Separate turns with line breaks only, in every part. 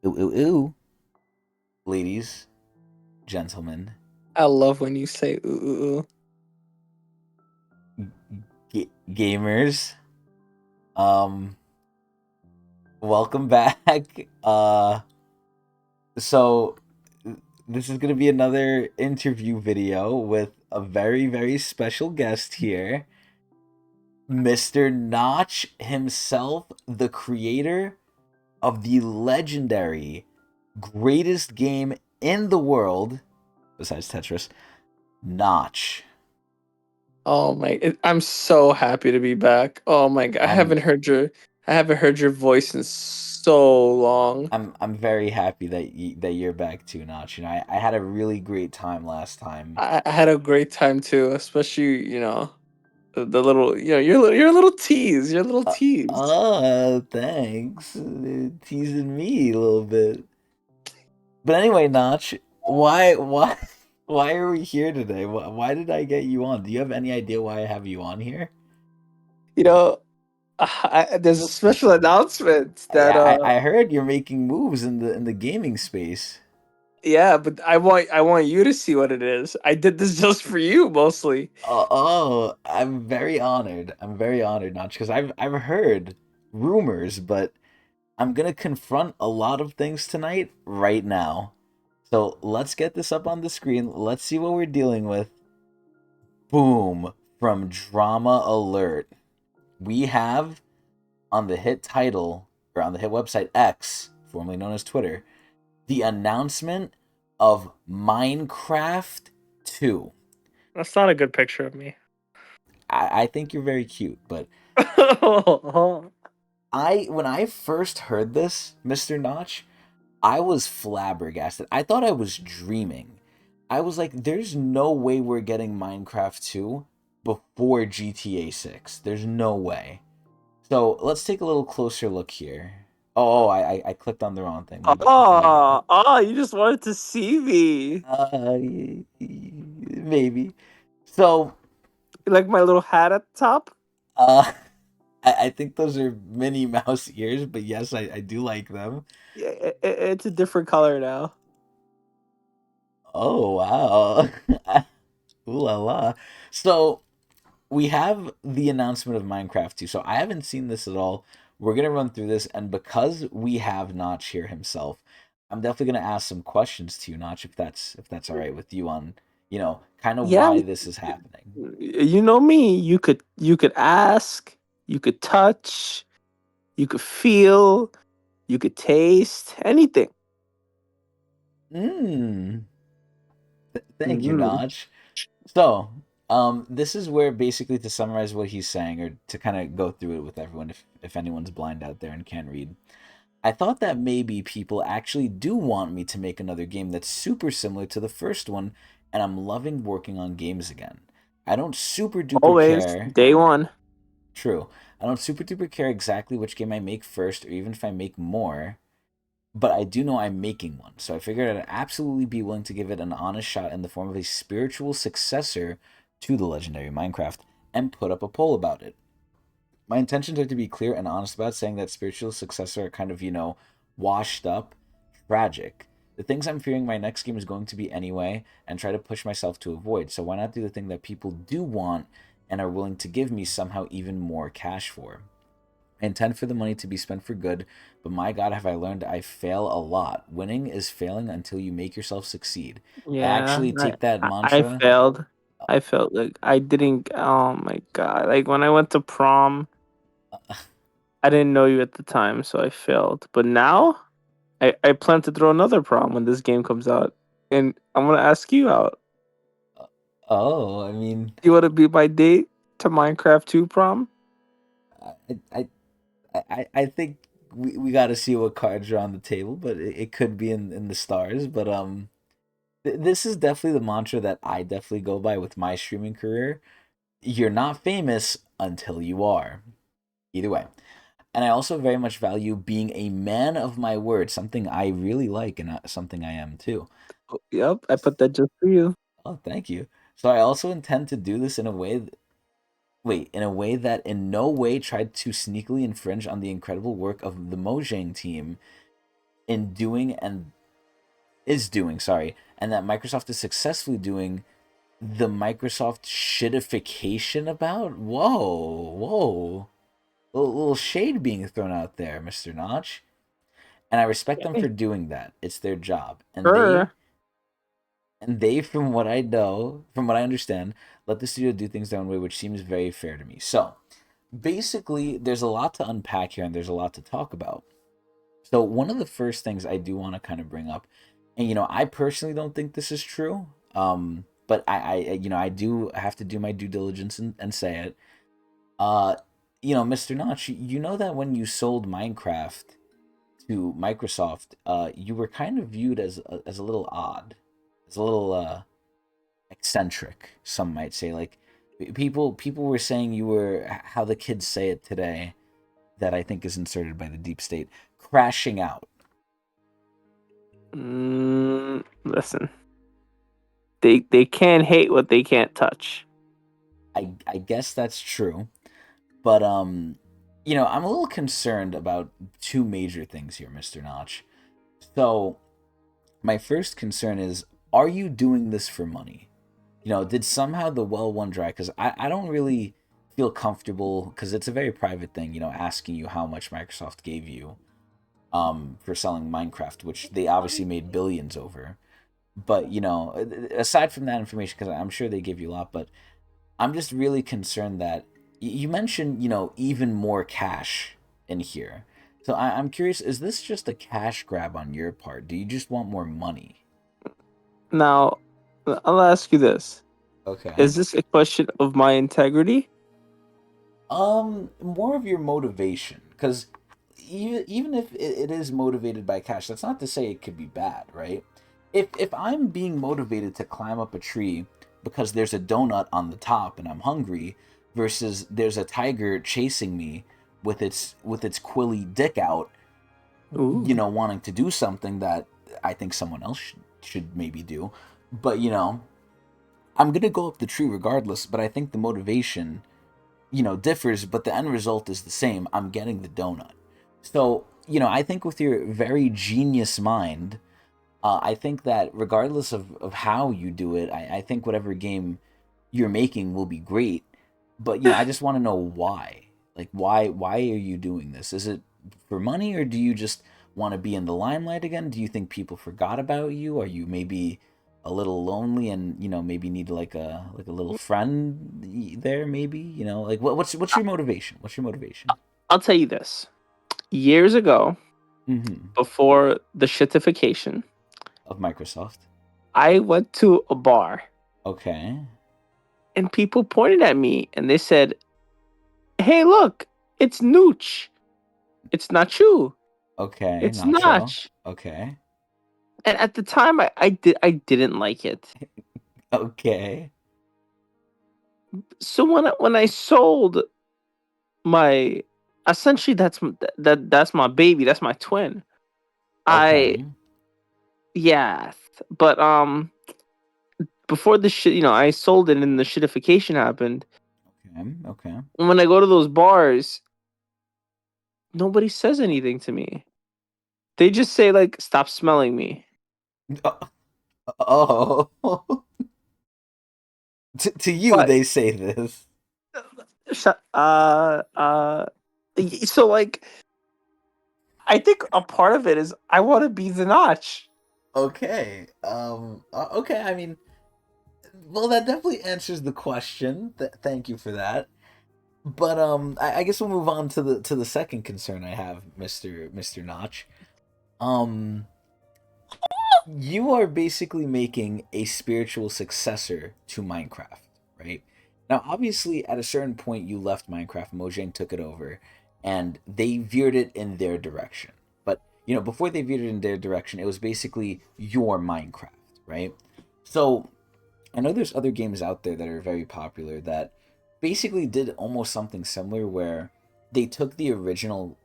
Ooh, ooh, ooh. Ladies, gentlemen,
I love when you say ooh ooh ooh.
gamers, um, welcome back. So this is gonna be another interview video with a very, very special guest here, Mr. Notch himself, the creator of the legendary greatest game in the world, besides Tetris, Notch.
Oh I'm so happy to be back. Oh my god,
I'm
I haven't heard your voice in so long.
I'm very happy that you're back too, Notch. I had a really great time last time.
I had a great time too, especially the little you're a little tease, you're a little tease.
Thanks. Teasing me a little bit. But anyway, Notch, why why are we here today? Why did I get you on? Do you have any idea why I have you on here?
You know, there's a special announcement that
I heard you're making moves in the gaming space.
yeah, but I want you to see what it is. I did this just for you mostly.
I'm very honored. I'm very honored, Notch, because I've heard rumors, but I'm gonna confront a lot of things tonight, right now. So let's get this up on the screen. Let's see what we're dealing with. Boom! From Drama Alert, we have on the hit title, or on the hit website X, formerly known as Twitter, the announcement of Minecraft 2.
That's not a good picture of me.
I think you're very cute, but when I first heard this, Mr. Notch, I was flabbergasted. I thought I was dreaming. I was like, there's no way we're getting Minecraft 2 before GTA 6. There's no way. So let's take a little closer look here. I clicked on the wrong thing. My bad.
You just wanted to see me.
Maybe. So,
You like my little hat at the top?
uh, I think those are Minnie Mouse ears, but yes, I do like them.
Yeah, it's a different color now.
Oh, wow. Ooh la la. So, we have the announcement of Minecraft 2. So I haven't seen this at all. We're gonna run through this, and because we have Notch here himself, I'm definitely gonna ask some questions to you, Notch, if that's all right with you on, kind of
Yeah,
why this is happening.
you know me. You could ask, you could touch, you could feel, you could taste anything.
Mm. Thank you,
Mm.
Notch. So, this is where basically to summarize what he's saying, or to kind of go through it with everyone, if anyone's blind out there and can't read. I thought that maybe people actually do want me to make another game that's super similar to the first one, and I'm loving working on games again. I don't super duper
Always
care.
day one.
True. I don't super duper care exactly which game I make first, or even if I make more, but I do know I'm making one. So I figured I'd absolutely be willing to give it an honest shot in the form of a spiritual successor to the legendary Minecraft and put up a poll about it. My intentions are to be clear and honest about saying that spiritual successor are kind of, washed up, tragic. The things I'm fearing my next game is going to be anyway, and try to push myself to avoid. So why not do the thing that people do want and are willing to give me somehow even more cash for? I intend for the money to be spent for good, but my god, have I learned I fail a lot. Winning is failing until you make yourself succeed. I
Yeah,
actually take that
I
mantra.
failed. I felt like I didn't. Oh my god! Like when I went to prom, I didn't know you at the time, so I failed. But now, I plan to throw another prom when this game comes out, and I'm gonna ask you out.
Oh, I mean,
You want to be my date to Minecraft 2 prom?
I, I, I think we got to see what cards are on the table, but it could be in the stars. But this is definitely the mantra that I definitely go by with my streaming career. You're not famous until you are. Either way. And I also very much value being a man of my word, something I really like and something I am too.
Oh, yep, I put that just for you.
Oh, thank you. So I also intend to do this in a way in a way that in no way tried to sneakily infringe on the incredible work of the Mojang team. in doing and is doing, sorry, and that Microsoft is successfully doing the Microsoft shitification about? Whoa. Little shade being thrown out there, Mr. Notch. And I respect them
Okay.
for doing that. It's their job.
Sure.
From what I know, from what I understand, let the studio do things their own way, which seems very fair to me. So basically, there's a lot to unpack here and there's a lot to talk about. So one of the first things I do want to kind of bring up, and I personally don't think this is true. But I do have to do my due diligence and say it. Uh, Mr. Notch, you know that when you sold Minecraft to Microsoft, you were kind of viewed as a little odd, as a little eccentric. Some might say, like people were saying you were how the kids say it today. That I think is inserted by the deep state, crashing out.
Listen, they can't hate what they can't touch.
I guess that's true, but I'm a little concerned about two major things here, Mister Notch. So my first concern is, are you doing this for money? Did somehow the well one dry? Because I don't really feel comfortable, because it's a very private thing, asking you how much Microsoft gave you for selling Minecraft, which they obviously made billions over. But, aside from that information, because I'm sure they give you a lot, but I'm just really concerned that you mentioned, even more cash in here. So I'm curious, is this just a cash grab on your part? Do you just want more money?
Now, I'll ask you this:
Okay.
is this a question of my integrity?
More of your motivation, because even if it is motivated by cash, that's not to say it could be bad, right? If I'm being motivated to climb up a tree because there's a donut on the top and I'm hungry, versus there's a tiger chasing me with its quilly dick out,
Ooh.
wanting to do something that I think someone else should maybe do, but I'm gonna go up the tree regardless. But I think the motivation differs, but the end result is the same. I'm getting the donut. So, I think with your very genius mind, I think that regardless of how you do it, I think whatever game you're making will be great. But, I just want to know why. Like, why are you doing this? Is it for money, or do you just want to be in the limelight again? Do you think people forgot about you? Are you maybe a little lonely and maybe need like a little friend there? Maybe like what's your motivation? What's your motivation?
I'll tell you this. Years ago,
Mm-hmm.
before the shitification,
Of Microsoft.
I went to a bar
Okay.
and people pointed at me and they said, "Hey, look, it's Nooch. It's not you.
Okay.
It's
Nacho.
Notch."
Okay.
And at the time, I didn't like it.
Okay.
So when I sold my, essentially that's my baby. That's my twin. I
Okay.
Yeah, but before the shit, I sold it and the shitification happened.
Okay. Okay.
When I go to those bars, nobody says anything to me. They just say like, "Stop smelling me."
Oh. To you,
But
they say this.
shut- so like, I think a part of it is I want to be the Notch.
Okay. Okay. I mean, well, that definitely answers the question. Thank you for that. But I guess we'll move on to the second concern I have, Mister Notch. Um, you are basically making a spiritual successor to Minecraft, right? Now, obviously, at a certain point, you left Minecraft, Mojang took it over, and they veered it in their direction. But, before they veered it in their direction, it was basically your Minecraft, right? So, I know there's other games out there that are very popular that basically did almost something similar where they took the original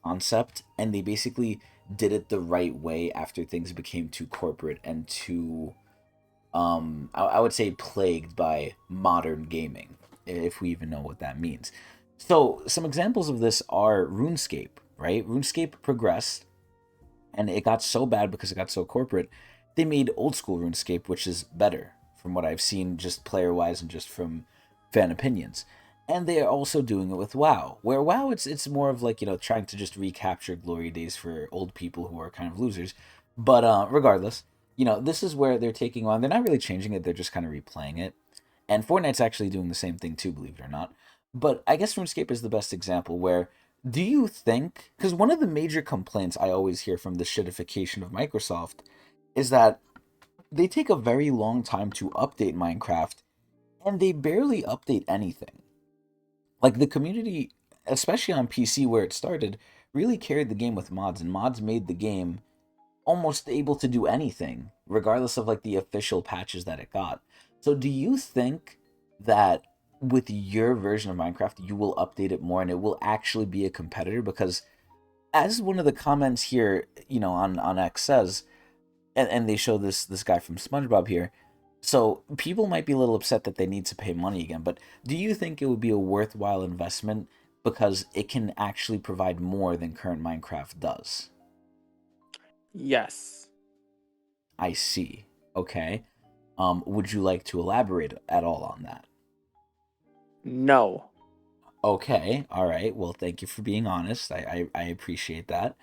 concept and they basically did it the right way after things became too corporate and too I would say plagued by modern gaming, if we even know what that means. So some examples of this are RuneScape, right? RuneScape progressed, And it got so bad because it got so corporate. They made old school RuneScape, which is better from what I've seen, just player wise and just from fan opinions. And they are also doing it with WoW, where WoW it's more of like trying to just recapture glory days for old people who are kind of losers. But regardless, this is where they're taking on. They're not really changing it; they're just kind of replaying it. And Fortnite's actually doing the same thing too, believe it or not. But I guess RuneScape is the best example where do you think, because one of the major complaints I always hear from the shitification of Microsoft is that they take a very long time to update Minecraft and they barely update anything. Like the community, especially on PC where it started, really carried the game with mods, and mods made the game almost able to do anything, regardless of like the official patches that it got. So, do you think that with your version of Minecraft, you will update it more and it will actually be a competitor? Because as one of the comments here, on X says, and they show this guy from SpongeBob here. So people might be a little upset that they need to pay money again, but do you think it would be a worthwhile investment because it can actually provide more than current Minecraft does?
Yes.
I see. Okay. Would you like to elaborate at all on that?
No.
Okay. All right. Well, thank you for being honest. I appreciate that.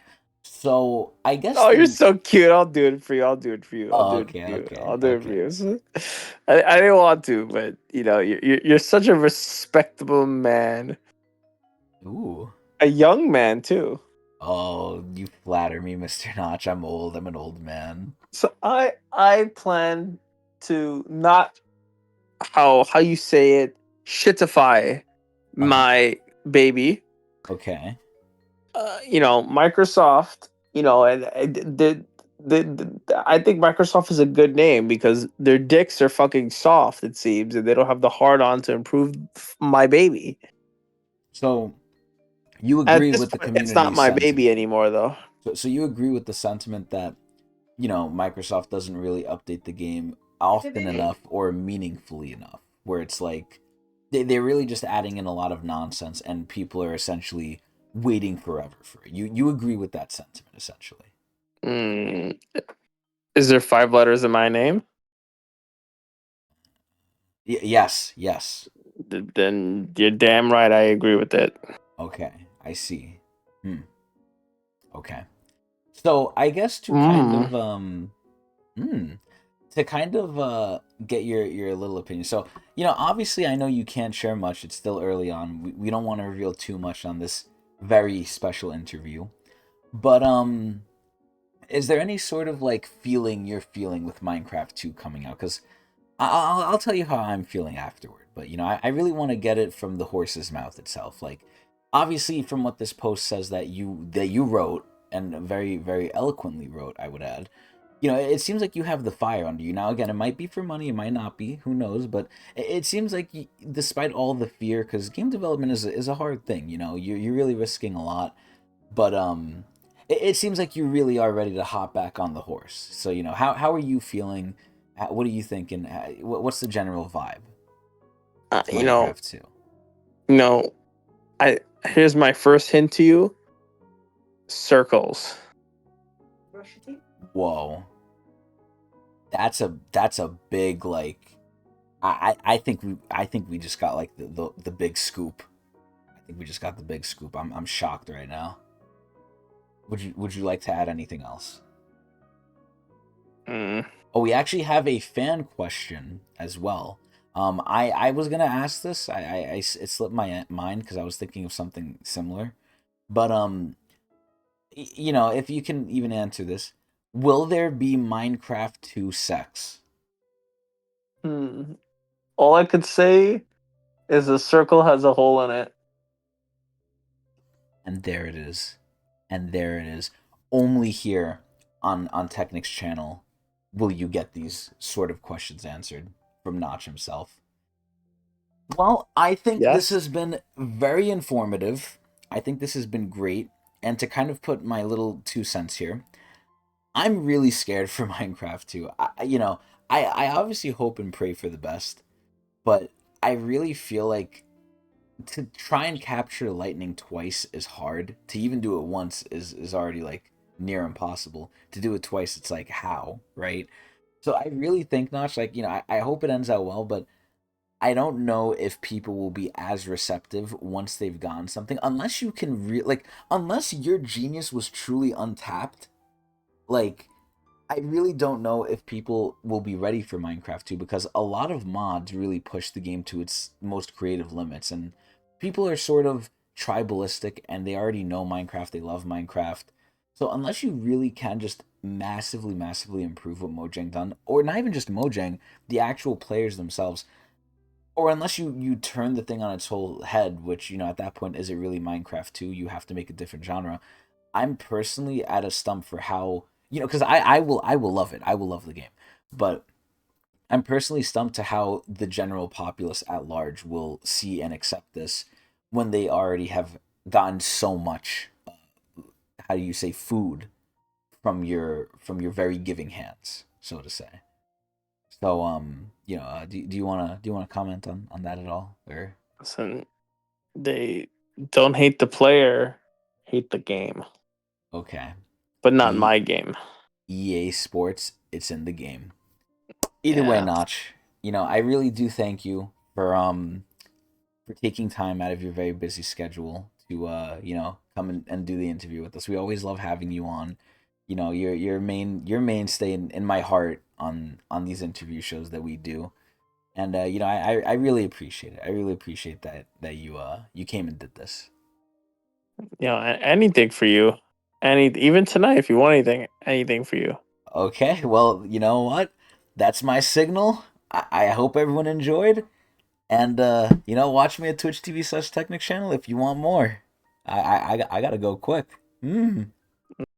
So I guess
Oh, you're
then.
so cute. I'll do it for you. I'll do it for you. I'll
Oh,
do it
okay.
for you.
Okay.
I'll do it for
Okay.
you. I didn't want to, but you're such a respectable man,
Ooh.
a young man too.
Oh, you flatter me, Mr. Notch. I'm old. I'm an old man.
So I plan to not how you say it shitify
Uh-huh.
my baby.
Okay.
Microsoft. I think Microsoft is a good name because their dicks are fucking soft. It seems, and they don't have the hard on to improve my baby.
So you
At
agree
this
with the
point, it's not
community
my baby
sentiment.
anymore, though.
So you agree with the sentiment that, Microsoft doesn't really update the game often enough or meaningfully enough, where it's like they're really just adding in a lot of nonsense and people are essentially waiting forever for it. You agree with that sentiment, essentially.
Mm, is there 5 letters in my name?
Yes, yes.
Then you're damn right. I agree with it.
Okay, I see. Hmm. Okay. So I guess to kind
Mm.
of hmm, to kind of get your little opinion. So, obviously I know you can't share much. It's still early on. We don't want to reveal too much on this very special interview. But is there any sort of like feeling you're feeling with Minecraft 2 coming out? Cuz I'll tell you how I'm feeling afterward. But, I really want to get it from the horse's mouth itself. Like obviously from what this post says that you wrote and very very eloquently wrote, I would add, it seems like you have the fire under you. Now, again, it might be for money, it might not be, who knows? But it seems like, despite all the fear, because game development is a hard thing. You're really risking a lot. But it seems like you really are ready to hop back on the horse. So, how are you feeling? What are you thinking? What's the general vibe
Uh,
to
you know,
Minecraft 2?
you know. I Here's my first hint to you: circles.
Whoa, that's a big like. I think we just got like the big scoop. I think we just got the big scoop. I'm shocked right now. Would you like to add anything else?
Mm.
Oh, we actually have a fan question as well. I was gonna ask this. It slipped my mind because I was thinking of something similar. But if you can even answer this, will there be Minecraft 2 sex?
Hmm. All I could say is the circle has a hole in it.
And there it is. And there it is. Only here on Technics channel will you get these sort of questions answered from Notch himself. Well, I think this
Yes.
has been very informative. I think this has been great. And to kind of put my little 2 cents here, I'm really scared for Minecraft too. I obviously hope and pray for the best, but I really feel like to try and capture lightning twice is hard. To even do it once is already like near impossible. To do it twice, it's like how, right? So I really think, Notch, like, I hope it ends out well, but I don't know if people will be as receptive once they've gotten something, unless you can like, unless your genius was truly untapped. Like, I really don't know if people will be ready for Minecraft 2, because a lot of mods really push the game to its most creative limits, and people are sort of tribalistic and they already know Minecraft, they love Minecraft. So unless you really can just massively, massively improve what Mojang done, or not even just Mojang, the actual players themselves, or unless you turn the thing on its whole head, which, at that point, is it really Minecraft 2? You have to make a different genre. I'm personally at a stump for how, because I will love it. I will love the game. But I'm personally stumped to how the general populace at large will see and accept this when they already have gotten so much, how do you say, food from your very giving hands, so to say. So do you wanna comment on that at all, or
Listen, they don't hate the player, hate the game,
okay?
but not
E
my game.
EA Sports, it's in the game. Either way,
Yeah.
Notch, I really do thank you for taking time out of your very busy schedule to come and do the interview with us. We always love having you on. Your mainstay in my heart on these interview shows that we do. And I really appreciate it. I really appreciate that you came and did this.
Anything for you. Even tonight, if you want anything for you.
Okay, well, you know what? That's my signal. I hope everyone enjoyed. And watch me at Twitch TV /Technics channel if you want more. I gotta go quick.